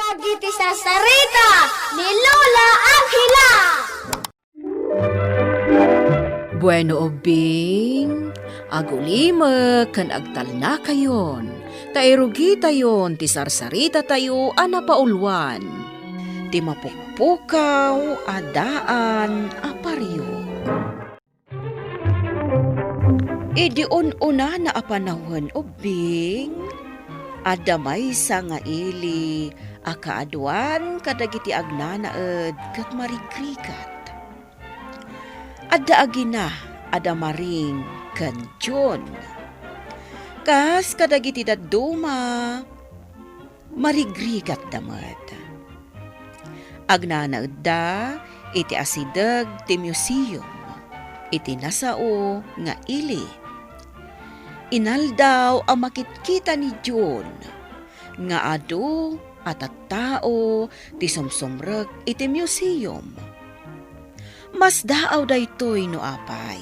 Dagiti sa sarita ni Lola Angela. Bueno obing, agulima kan agtalna kayon. Tairugi tayon ti sarsarita tayo ana paulwan. Ti mapukpukaw adaan aparyo. Idi una na apanahon obing. Adamay sa nga ili, akaaduan kadagiti agnanaed kat marikrikat. Adda agina, adamaring kan John. Kas kadagiti daduma, marigrikat damat. Agnanaed da, iti asidag ti museum, iti nasao nga ili. Inaldaw ang makitkita ni John, nga adu at tao ti sumsumrek iti museum. Mas daaw daytoy no apay.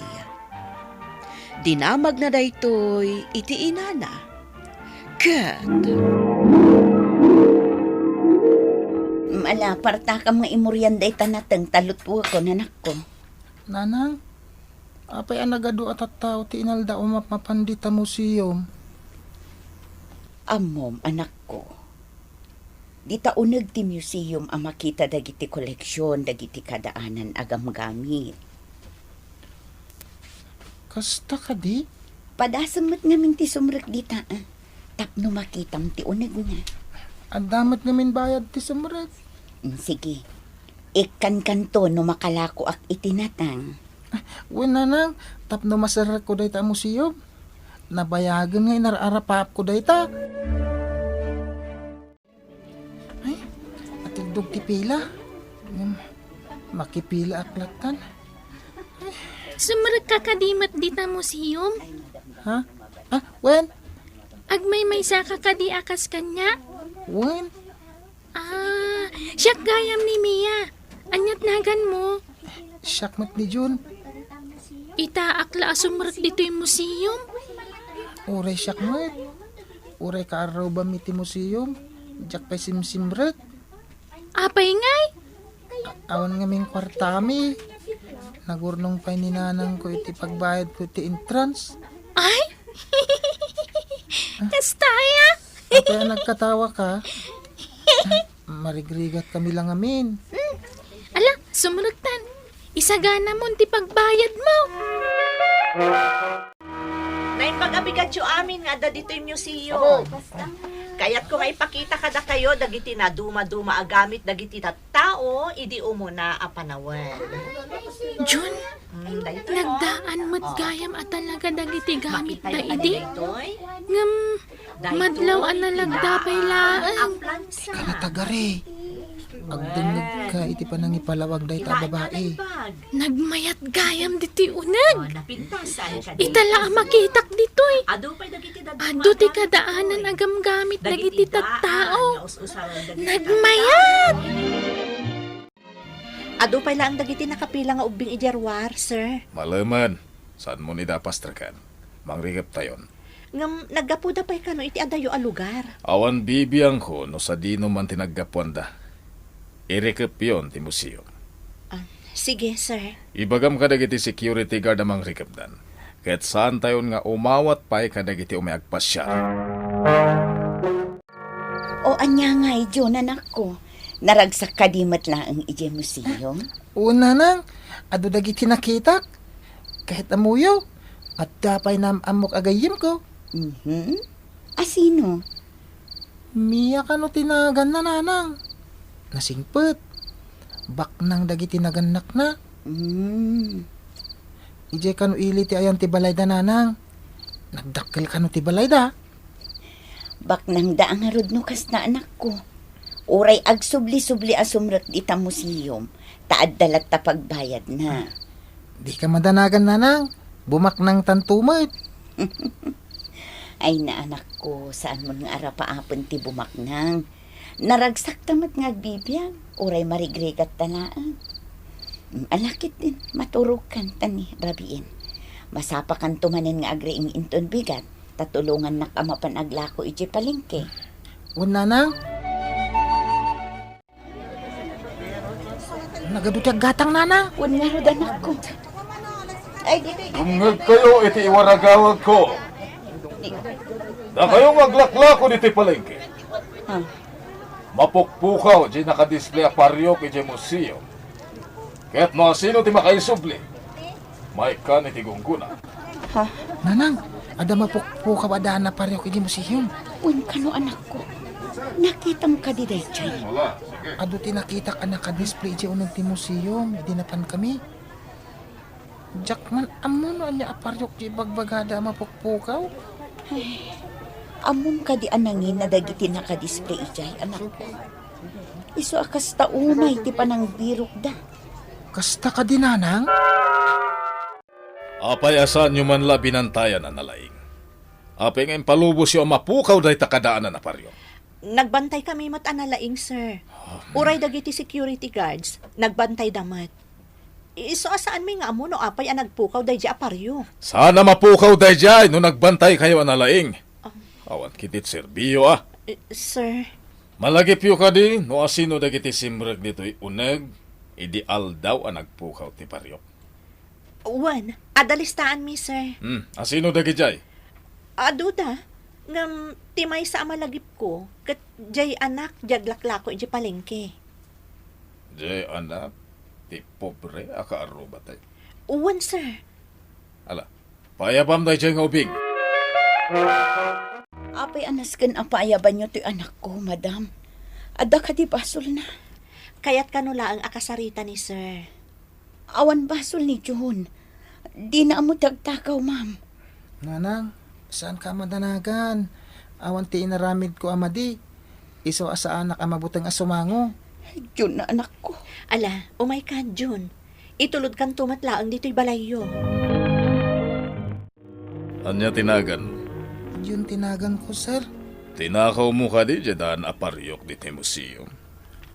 Dinamag na daytoy iti inana. Kat. Malaparta ka mga imuryan day tanateng talutwa ko nanak ko. Nanang, apay ang nagado at tao ti inalda o mapapandita museum. Amom, anak ko. Di taunag ti museum ang makita dagiti koleksyon, dagiti kadaanan agam gamit. Kasta ka di? Padasamot ngamin ti sumrek di ta. Tapno makitam ti unag nga. Ang damat namin bayad ti sumrek. Sige, ikan kanto no makalako ak itinatang. Wen nanang, tapno masarak ko day ta museum. Nabayagan nga inararapap ko day ta. Ay, atindog ti pila. Makipila aklatan. Sumrek kakadimat dita museum. Ha? Ah, wen? Agmay may sa kakadi akas kanya. Wen? Siyak gayam ni Mia. Anyat nagan mo. Syakmat ni Jun. Ita akla sumrek dito yung museum. Uray syakmat. Uray kaaraw ba miti museum? Diyak pa'y simsimret. Apay ngay. Awan nga ming kwartami. Nagurnong pa'y ninanang ko iti pagbayad ko iti entrance. Ay! Kastaya! Kaya nagkatawa ka. Marigrigat kami lang amin. Ala, sumrek-tan. Isagana mo ti pagbayad mo. Naipag-abigat yung amin nga da dito yung museum. Kaya't kung ipakita kada kayo, dagiti na duma-duma agamit, dagiti tao, idi umuna apanawan. Jun, nagdaan mo't gayam at talaga dagiti gamit na idi. Ngam, madlaw an nalagdapay laan. Kanatagari. Agdungag ka iti pa nang ipalawag day ta babae. Nagmayat gayam diti unag. Napintasan ka Itala ang makitak ditoy. Ado pa'y dagiti daduma. Ado ti kadaanan agam gamit dagiti tattao. Nagmayat! Ado pa'y lang dagiti nakapila nga ubing ijarwar, sir. Malaman, saan mo nidapastrakan? Mangrigap tayon. Ngam, naggapuda pa'y kano iti adayo a lugar. Awan bibiyang ko no sa dino man tinaggapuan da. Irekap yun ti museum. Sige, sir. Ibagam ka dagiti security guard amang rikapdan. Kahit saan tayon nga umawat pa'y kadagiti umayagpas siya. O anya nga Jun, anak ko. Naragsak kadimat lang ang ije museum. Una nang, ado dagiti nakitak. Kahit amuyo. At dapay na amok agayim ko. Asino? Miya ka no tinagan na nanang. Nasingpet. Bak nang dagiti naganak na. Ije ka no ili ti ayan ti balay da nanang. Nagdakkel ka no ti balay da. Bak nang daang harod no kas na anak ko. Uray agsubli-subli asumrek di ta museum. Taad dalat ta pagbayad na. Di ka madanagan nanang. Bumak nang tantumot. Ay na anak ko, saan mo nga arapaapon ti bumaknang. Naragsak tamat nga agbibiyang, uray marigrigat talaan. Alakit din, maturukan tani, rabiin. Masapakan tumanin nga agriing inton bigat, tatulungan na kamapan aglako iti palengke. Una nang, Nagadutag gatang nanang. Wan nga ro anak ko. Ay, dito. Dungag kayo iti iwaragawag ko. Na kayo maglaklako diti palengke. Ha? Mapukpukaw di nakadisplay a paryok iti museo. Kaya't mga sino ti makaisubli. May kan iti gungguna. Ha? Nanang, ada mapukpo ka ba daan na pareho kay museum? Wan ka no anak ko. Nakita mo ka di dayjay. Wala, sige. Ado tinakita ka naka-display di unang ti museum, dinapan kami. Jackman, amo no anya aparyok di bagbagada mapukpukaw? Amon ka di anangin na dagiti naka-display ijay, anak ko. Iso akas taumay ti panang birok da. Kasta ka din nanang? Apay asan nyo man la binantayan na nalaing. Apay ngayon palubos yung mapukaw dahi takadaan na paryok. Nagbantay kami mat analaing, sir. Uray dagiti security guards, nagbantay damat. Iso asaan mi nga amo no apay ang nagpukaw dahi di aparyo. Sana mapukaw dahi dyan no nagbantay kayo ang nalaing. Awan kitit serbiyo Sir, Malagip yu ka di, no asino dagiti simrag dito'y uneg, ideal daw ang nagpukaw ti paryok. Wan, adalistaan mi, sir. Asino dagiti Aduda, ngam timay sa amalagip ko, kat jay anak, jaglaklako iji palengke. Jay anak, ti pobre, akaaruba tayo. Wan, sir. Ala, payabam tayo dyan nga ubing. Apay anasken apayaban nyo ti anak ko, madam. Ada ka di basol na. Kaya't kanula ang akasarita ni sir. Awan basol ni John. Di na amo tagtakaw, ma'am. Nanang, saan ka madanagan? Awan ti inaramid ko amadi. Iso asa anak amabutang asumango. John na anak ko. Ala, umay ka, Jun. Itulod kan tumatlaang dito'y balayo. Anya tinagan? Yun tinagan ko, sir. Tinakaw mo ka di dyan aparyok di ti museum.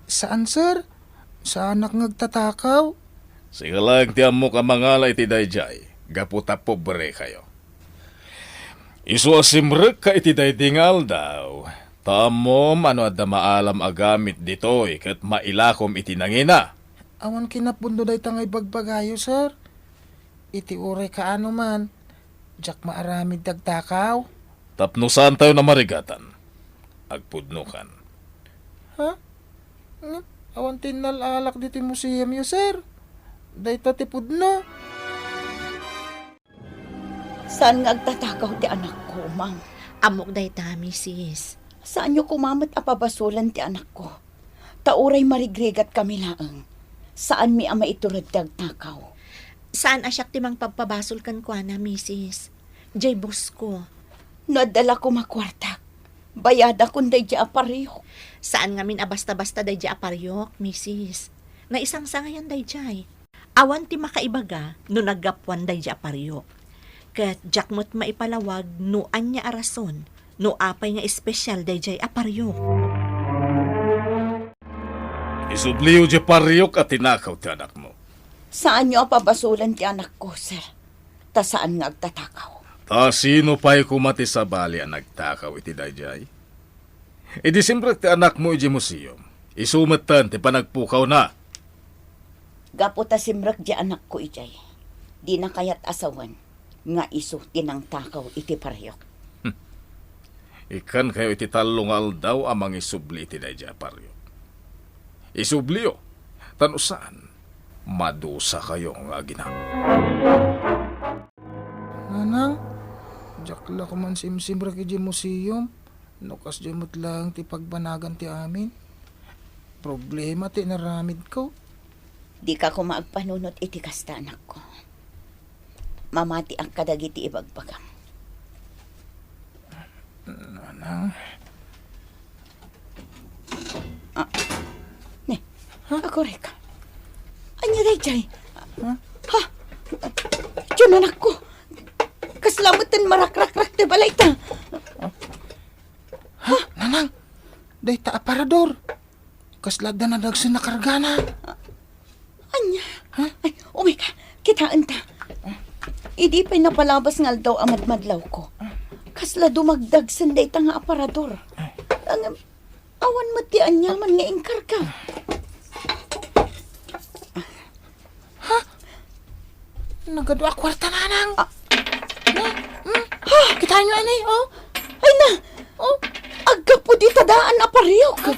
Saan, sir? Sa anak ngagtatakaw? Sige lang ti amo ka mangalay ti dayjay, gaputa pobre kayo. Isu asimrek ka iti daydingal daw. Tamom ano adda maalam agamit ditoy ket mailakom iti nangina. Awan kinapundo day tangay bagbagayo, sir. Iti uray ka ano man. Jack maaramid dagtakaw. Tapnusan tayo na marigatan. Agpudnukan. Ha? Awan tinalalak dito yung museum yun, sir. Dahito tipudno. Saan nga agtatakaw ti anak ko, ma'am? Amok day ta, misis. Saan nyo kumamat apabasulan ti anak ko? Tauray marigregat kami laang. Saan mi ama iturad tagtakaw? Saan asyak timang pagpabasol kan kwa na, misis? Jay boss ko. Nadala ko makwartak. Bayada kung day di apariyok. Saan nga min abasta-basta day di aparyok, misis? Na isang sangayan day jay. Awan ti makaibaga no naggapwan day di aparyok. Kat jakmot maipalawag no anya arason no apay nga espesyal day jay aparyok. Isubliw di paryok at tinakaw ti anak mo. Saan nyo apabasulan ti anak ko, sir? Ta saan nga agtatakaw? Ta sino pa'y kumati sa bali ang nagtakaw iti dayjay? Idi simrek ti anak mo iti museum. Isumatan ti panagpukaw na. Gapo ta simrak di anak ko ijay. Di na kayat asawan. Nga iso tinang takaw iti paryok. Ikan kayo iti talungal daw amang isubli iti dayjay paryok. Isubliyo. Tanusaan. Madusa kayo nga gina. Nanang, jakla ko man simsimra ki di museum. Nukas di mo't lang ti pagbanagan ti amin. Problema ti naramid ko. Di ka ko maagpanunot iti kasta anak ko. Mamati ang kadagiti ibagbagam. Nanang, Ako reka. Anya day jay? Ha? Diyon anak ko. Kaslamutan marakrak-rak ti balay ta. ha? Nanang, day ta aparador. Kaslagda na dagsun na kargana. Anya? Ay, umika. Kitaan ta. Idi pa'y napalabas nga daw amad-madlaw ko. Kasla dumagdag sanday ta nga aparador. Ang awan mati anyaman nga ingkar ka. Nagadwa kwarta nanang. Kita nyo ani, oh. Ay na! Oh, aga po di tadaan aparyok.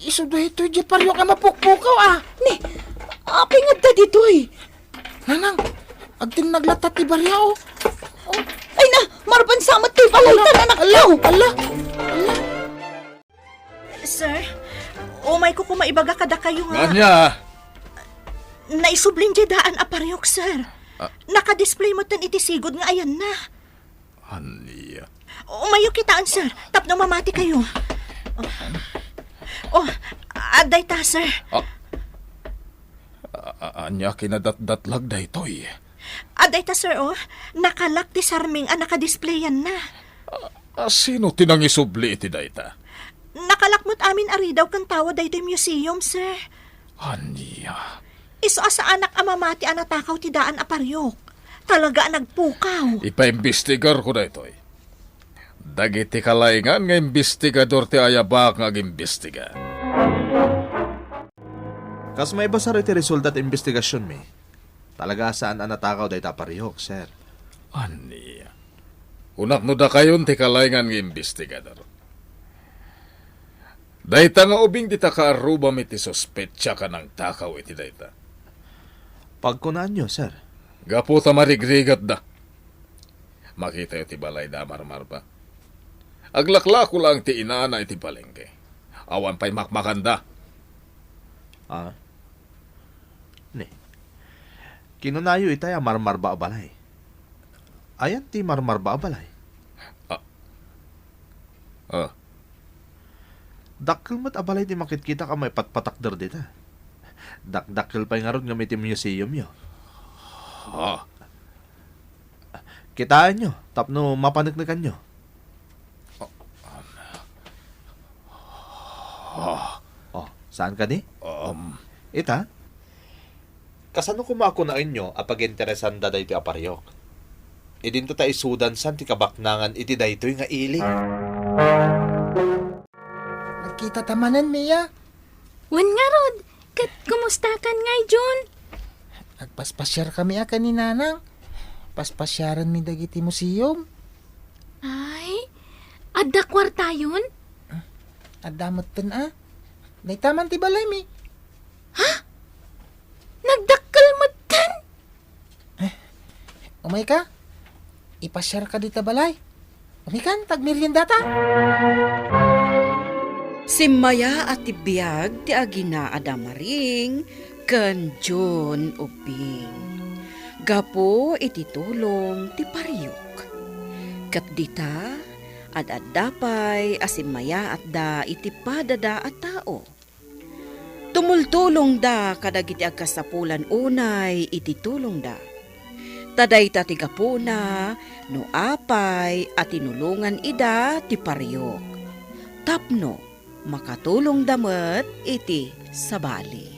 Iso do ito, di paryo ka mapukpukaw, ah. Ni, apay nga da ditoy. Nanang, agtin naglatat ti barya, oh. Ay na, marban samat to'y balaytan anak yaw. Ala, Sir, umay ko kumaibaga kada kayo nga. Nganya! Naisublin di daan aparyok, sir. Naka-display mo tan itisigod nga ayan na. Aniya. Umayo kitaan, sir. Tapno mamati kayo. Oh, aday ta, sir. Anya kinadat-datlag da ito'y. Aday ta, sir, oh. Nakalak ti sarming ang nakadisplayan na. Sino tinangisubli iti dayta? Nakalakmot amin ari daw kang tawa daytoy museum, sir. Anya. Iso sa anak amamati anatakaw ti daan aparyok. Talaga nagpukaw. Ipaimbestigar ko da ito'y. Dagiti kalaingan nga imbestigador ti ayabak nga imbestiga. Kas may basar iti resulta at investigasyon mi. Talaga saan ang natakaw dahi taparihok, sir. Aniya. Unak no da kayon ti kalaingan nga imbestigador. Dayta nga ubing di ta kaarubam iti sospetsa ka ng takaw iti dayta. Pagkunaan nyo, sir. Gapu ta marigrigat da. Makita iti balay da marmar pa. Aglakla ko lang ti inaana iti palengke. Awan pa'y makmakanda. Ni. Kinunayo itay ang marmar ba abalay? Ayan ti marmar ba abalay? Dakkel mo't abalay ti makit-kita ka may patpatakder dita. Dakdakkel pa'y nga ron nga may ti museum yo. Kitaan nyo, tapno mapanagnagan nyo. Oh, saan ka ni? Ita? Kasano kumakunain nyo apag interesan da dahi ti aparyok? Idinto ta isudan san ti kabaknangan iti daytoy nga ili. nagkita tamanan, Mia. Wan nga rod, kat kumusta kan ngay, John? Nagpaspasyar kami ni nanang. Paspasyaran mi dagiti museum. Ay, adda kwarta yun? Adamot pen Naitaman ti balay mi. Nagdakkel mo tan? Umay ka? Ipasyar ka dita balay. Umikan, tagmerienda ta. Si Maya at ti biyag ti agina adamaring ken John ubing. Gapo iti tulong ti pariyok. Kat dita ad-addapay asim Maya at da iti padada at tao. Tumultulong da kadagiti agkasapulan unay iti tulong da. Taday ta ti gapuna no apay at tinulungan ida ti pariyok. Tapno makatulong damet iti sabali.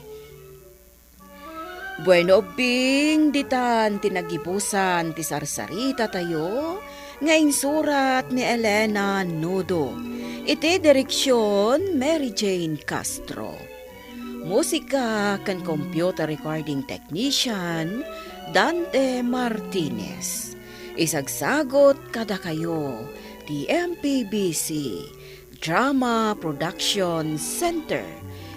Bueno bing ditan tinagibusan ti sarsarita tayo nga insurat ni Elena Nudo. Iti direksyon Mary Jane Castro. Musika kan computer recording technician Dante Martinez. Isagsagot kada kayo ti MPBC Drama Production Center.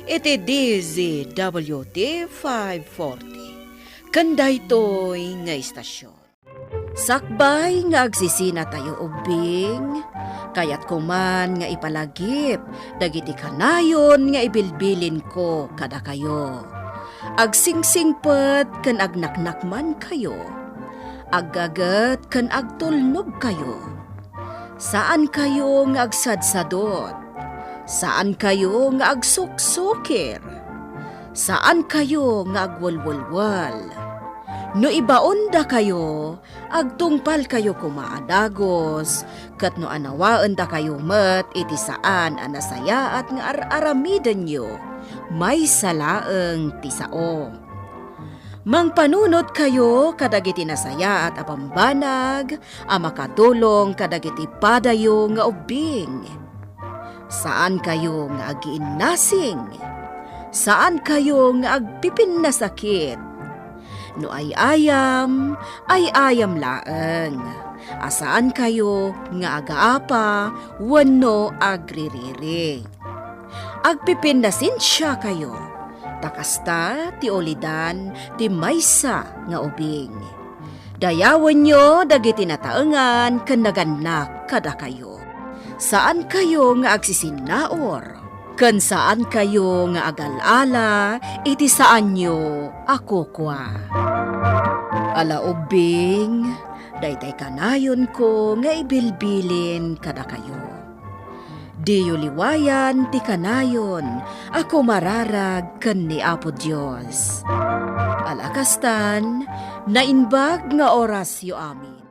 Iti DZWT 540. Kanday to'y nga istasyon. Sakbay nga agsisina tayo ubing, kayat kuman nga ipalagip, dagiti kanayon nga ibilbilin ko kada kayo. Agsingsingpet kan agnaknakman kayo, aggagat kan agtulnog kayo. Saan kayo nga agsadsadot? Saan kayo nga agsuksukir? Saan kayo nga agwalwalwal? No ibaon da kayo, agtungpal kayo kumaadagos, kat no anawaan da kayo met iti saan anasaya at nga aramidan nyo, may salaeng tisao. Mangpanunot kayo kadagiti nasaya at apambanag, makatulong kadagiti padayo nga ubing. Saan kayo nga agiinnasing? Saan kayo nga agpipin na sakit? No ay ayam laeng. Asaan kayo nga agaapa, wano agririri. Agpipindasin siya kayo. Takasta ti olidan ti maysa nga ubing. Dayawan nyo dagiti nataengan ken naganak kada kayo. Saan kayo nga agsisinnaor? Ken saan kayo nga agalala, iti saan nyo ako kwa. Ala ubing, daytay kanayon ko nga ibilbilin kada kayo. Diyo liwayan ti kanayon, ako mararag ken ni Apo Dios. Alakastan, nainbag nga orasyo amin.